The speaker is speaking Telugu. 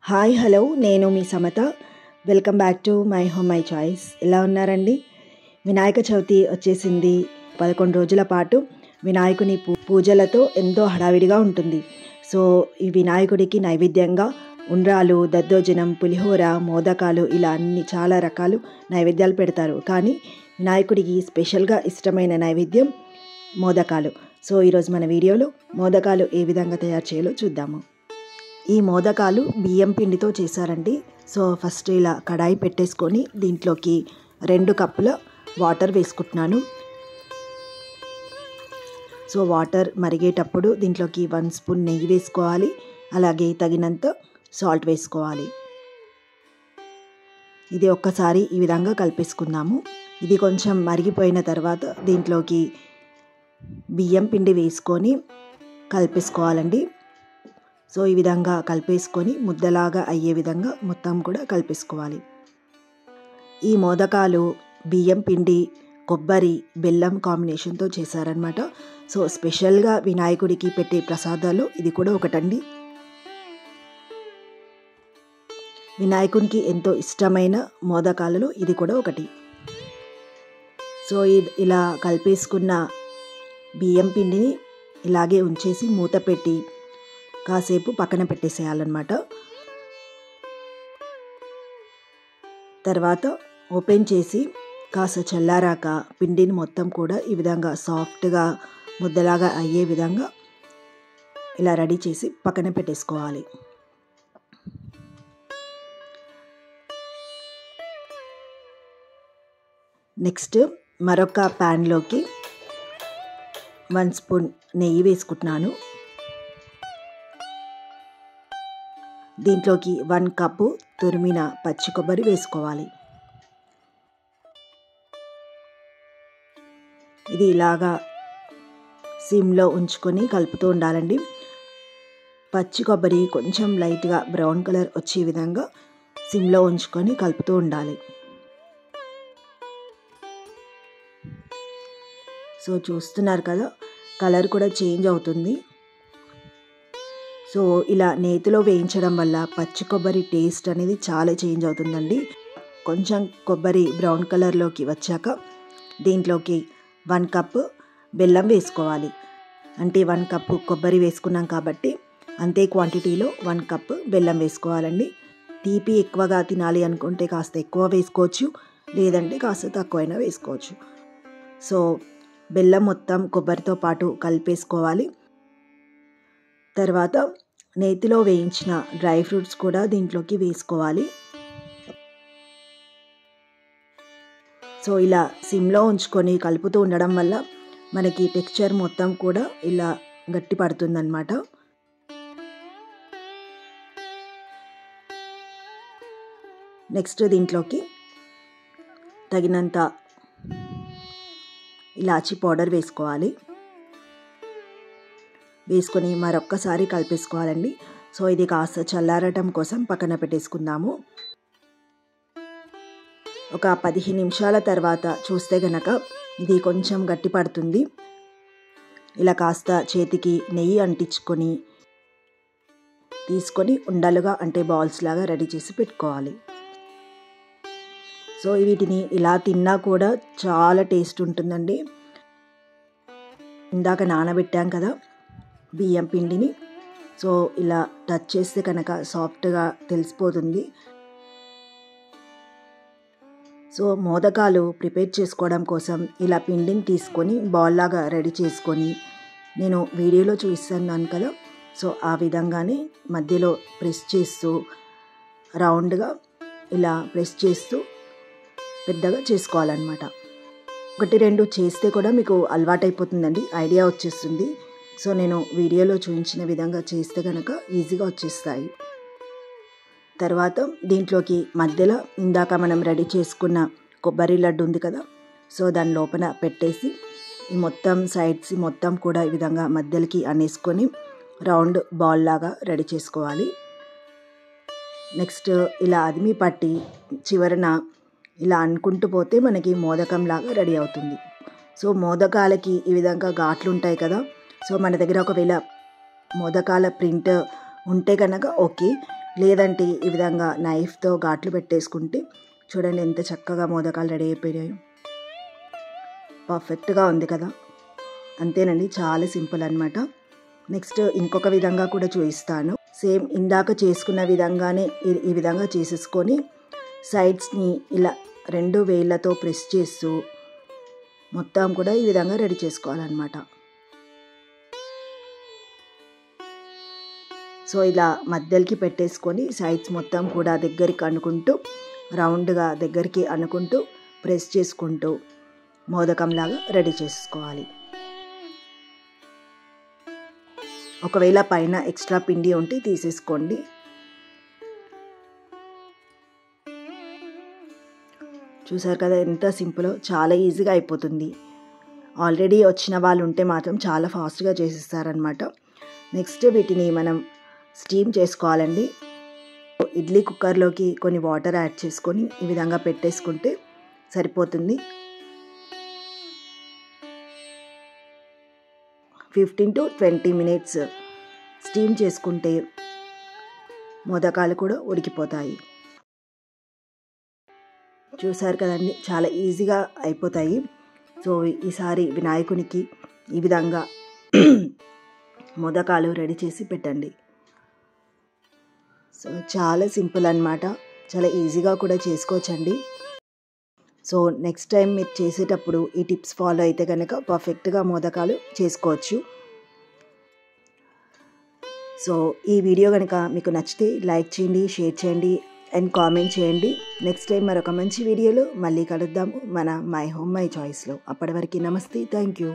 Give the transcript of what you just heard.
హాయ్ హలో నేను మీ Samatha. Welcome back to my home my choice. ఎలా ఉన్నారండి? వినాయక చవితి వచ్చేసింది. 11 రోజుల పాటు వినాయకుని పూజలతో ఎంతో హడావిడిగా ఉంటుంది. సో ఈ వినాయకుడికి నైవేద్యంగా ఉండ్రాలు, దద్దోజనం, పులిహోర, మోదకాలు ఇలా అన్ని చాలా రకాలు నైవేద్యాలు పెడతారు. కానీ వినాయకుడికి స్పెషల్గా ఇష్టమైన నైవేద్యం మోదకాలు. సో ఈరోజు మన వీడియోలో మోదకాలు ఏ విధంగా తయారు చేయాలో చూద్దాము. ఈ మోదకాలు బియ్యం పిండితో చేశారండి. సో ఫస్ట్ ఇలా కడాయి పెట్టేసుకొని దీంట్లోకి 2 కప్పుల వాటర్ వేసుకుంటున్నాను. సో వాటర్ మరిగేటప్పుడు దీంట్లోకి 1 స్పూన్ నెయ్యి వేసుకోవాలి. అలాగే తగినంత సాల్ట్ వేసుకోవాలి. ఇది ఒక్కసారి ఈ విధంగా కలిపేసుకుందాము. ఇది కొంచెం మరిగిపోయిన తర్వాత దీంట్లోకి బియ్యం పిండి వేసుకొని కలిపేసుకోవాలండి. సో ఈ విధంగా కలిపేసుకొని ముద్దలాగా అయ్యే విధంగా మొత్తం కూడా కలిపేసుకోవాలి. ఈ మోదకాలు బియ్యం పిండి, కొబ్బరి, బెల్లం కాంబినేషన్తో చేశారనమాట. సో స్పెషల్గా వినాయకుడికి పెట్టే ప్రసాదాలు ఇది కూడా ఒకటండి. వినాయకునికి ఎంతో ఇష్టమైన మోదకాలలో ఇది కూడా ఒకటి. సో ఇలా కలిపేసుకున్న బియ్యం పిండిని ఇలాగే ఉంచేసి మూత పెట్టి కాసేపు పక్కన పెట్టేసేయాలన్నమాట. తర్వాత ఓపెన్ చేసి కాస్త చల్లారాక పిండిని మొత్తం కూడా ఈ విధంగా సాఫ్ట్గా ముద్దలాగా అయ్యే విధంగా ఇలా రెడీ చేసి పక్కన పెట్టేసుకోవాలి. నెక్స్ట్ మరొక ప్యాన్లోకి 1 స్పూన్ నెయ్యి వేసుకుంటున్నాను. దీంట్లోకి 1 కప్పు తురిమిన పచ్చి కొబ్బరి వేసుకోవాలి. ఇది ఇలాగా సిమ్లో ఉంచుకొని కలుపుతూ ఉండాలండి. పచ్చి కొబ్బరి కొంచెం లైట్గా బ్రౌన్ కలర్ వచ్చే విధంగా సిమ్లో ఉంచుకొని కలుపుతూ ఉండాలి. సో చూస్తున్నారు కదా, కలర్ కూడా చేంజ్ అవుతుంది. సో ఇలా నేతిలో వేయించడం వల్ల పచ్చి కొబ్బరి టేస్ట్ అనేది చాలా చేంజ్ అవుతుందండి. కొంచెం కొబ్బరి బ్రౌన్ కలర్లోకి వచ్చాక దీంట్లోకి 1 కప్పు బెల్లం వేసుకోవాలి. అంటే 1 కప్పు కొబ్బరి వేసుకున్నాం కాబట్టి అంతే క్వాంటిటీలో 1 కప్పు బెల్లం వేసుకోవాలండి. తీపి ఎక్కువగా తినాలి అనుకుంటే కాస్త ఎక్కువ వేసుకోవచ్చు, లేదంటే కాస్త తక్కువైనా వేసుకోవచ్చు. సో బెల్లం మొత్తం కొబ్బరితో పాటు కలిపేసుకోవాలి. తర్వాత నేతిలో వేయించిన డ్రై ఫ్రూట్స్ కూడా దీంట్లోకి వేసుకోవాలి. సో ఇలా సిమ్లో ఉంచుకొని కలుపుతూ ఉండడం వల్ల మనకి టెక్స్చర్ మొత్తం కూడా ఇలా గట్టి పడుతుందన్నమాట. నెక్స్ట్ దీంట్లోకి తగినంత ఇలాచీ పౌడర్ వేసుకోవాలి. వేసుకొని మరొక్కసారి కలిపేసుకోవాలండి. సో ఇది కాస్త చల్లారటం కోసం పక్కన పెట్టేసుకుందాము. ఒక 15 నిమిషాల తర్వాత చూస్తే గనక ఇది కొంచెం గట్టి పడుతుంది. ఇలా కాస్త చేతికి నెయ్యి అంటించుకొని తీసుకొని ఉండలుగా అంటే బాల్స్ లాగా రెడీ చేసి పెట్టుకోవాలి. సో వీటిని ఇలా తిన్నా కూడా చాలా టేస్ట్ ఉంటుందండి. ఇందాక నానబెట్టాం కదా బియ్యం పిండిని, సో ఇలా టచ్ చేస్తే కనుక సాఫ్ట్గా తెలిసిపోతుంది. సో మోదకాలు ప్రిపేర్ చేసుకోవడం కోసం ఇలా పిండిని తీసుకొని బాల్ లాగా రెడీ చేసుకొని నేను వీడియోలో చూపిస్తున్నాను కదా, సో ఆ విధంగానే మధ్యలో ప్రెస్ చేస్తూ రౌండ్గా ఇలా ప్రెస్ చేస్తూ పెద్దగా చేసుకోవాలన్నమాట. 1-2 చేస్తే కూడా మీకు అలవాటైపోతుందండి, ఐడియా వచ్చేస్తుంది. సో నేను వీడియోలో చూపించిన విధంగా చేస్తే కనుక ఈజీగా వచ్చేస్తాయి. తర్వాత దీంట్లోకి మధ్యలో ఇందాక మనం రెడీ చేసుకున్న కొబ్బరి లడ్డు ఉంది కదా, సో దాని లోపల పెట్టేసి ఈ మొత్తం సైడ్స్ మొత్తం కూడా ఈ విధంగా మధ్యలోకి అనేసుకొని రౌండ్ బాల్ లాగా రెడీ చేసుకోవాలి. నెక్స్ట్ ఇలా అదిమి పట్టి చివరన ఇలా అనుకుంటూ పోతే మనకి మోదకం లాగా రెడీ అవుతుంది. సో మోదకాలకి ఈ విధంగా ఘాట్లు ఉంటాయి కదా, సో మన దగ్గర ఒకవేళ మోదకాల ప్రింట్ ఉంటే కనుక ఓకే, లేదంటే ఈ విధంగా నైఫ్తో ఘాట్లు పెట్టేసుకుంటే చూడండి ఎంత చక్కగా మోదకాలు రెడీ అయిపోయాయి. పర్ఫెక్ట్గా ఉంది కదా. అంతేనండి, చాలా సింపుల్ అనమాట. నెక్స్ట్ ఇంకొక విధంగా కూడా చూపిస్తాను. సేమ్ ఇందాక చేసుకున్న విధంగానే ఈ విధంగా చేసేసుకొని సైడ్స్ని ఇలా 2 వేళ్ళతో ప్రెస్ చేస్తూ మొత్తం కూడా ఈ విధంగా రెడీ చేసుకోవాలన్నమాట. సో ఇలా మధ్యలోకి పెట్టేసుకొని సైడ్స్ మొత్తం కూడా దగ్గరికి అనుకుంటూ రౌండ్గా దగ్గరికి అనుకుంటూ ప్రెస్ చేసుకుంటూ మోదకంలాగా రెడీ చేసుకోవాలి. ఒకవేళ పైన ఎక్స్ట్రా పిండి ఉంటే తీసేసుకోండి. చూసారు కదా ఎంత సింపుల్, చాలా ఈజీగా అయిపోతుంది. ఆల్రెడీ వచ్చిన వాళ్ళు ఉంటే మాత్రం చాలా ఫాస్ట్గా చేసేస్తారనమాట. నెక్స్ట్ వీటిని మనం స్టీమ్ చేసుకోవాలండి. ఇడ్లీ కుక్కర్లోకి కొన్ని వాటర్ యాడ్ చేసుకొని ఈ విధంగా పెట్టేసుకుంటే సరిపోతుంది. 15 to 20 minutes స్టీమ్ చేసుకుంటే మోదకాలు కూడా ఉడికిపోతాయి. చూసారు కదండి, చాలా ఈజీగా అయిపోతాయి. సో ఈసారి వినాయకునికి ఈ విధంగా మోదకాలు రెడీ చేసి పెట్టండి. సో చాలా సింపుల్ అన్నమాట, చాలా ఈజీగా కూడా చేసుకోవచ్చండి. సో నెక్స్ట్ టైం మీరు చేసేటప్పుడు ఈ టిప్స్ ఫాలో అయితే కనుక పర్ఫెక్ట్గా మోదకాలు చేసుకోవచ్చు. సో ఈ వీడియో కనుక మీకు నచ్చితే లైక్ చేయండి, షేర్ చేయండి అండ్ కామెంట్ చేయండి. నెక్స్ట్ టైం మరొక మంచి వీడియోలో మళ్ళీ కలుద్దాము మన మై హోమ్ మై చాయిస్లో. అప్పటి వరకు నమస్తే, థ్యాంక్ యూ.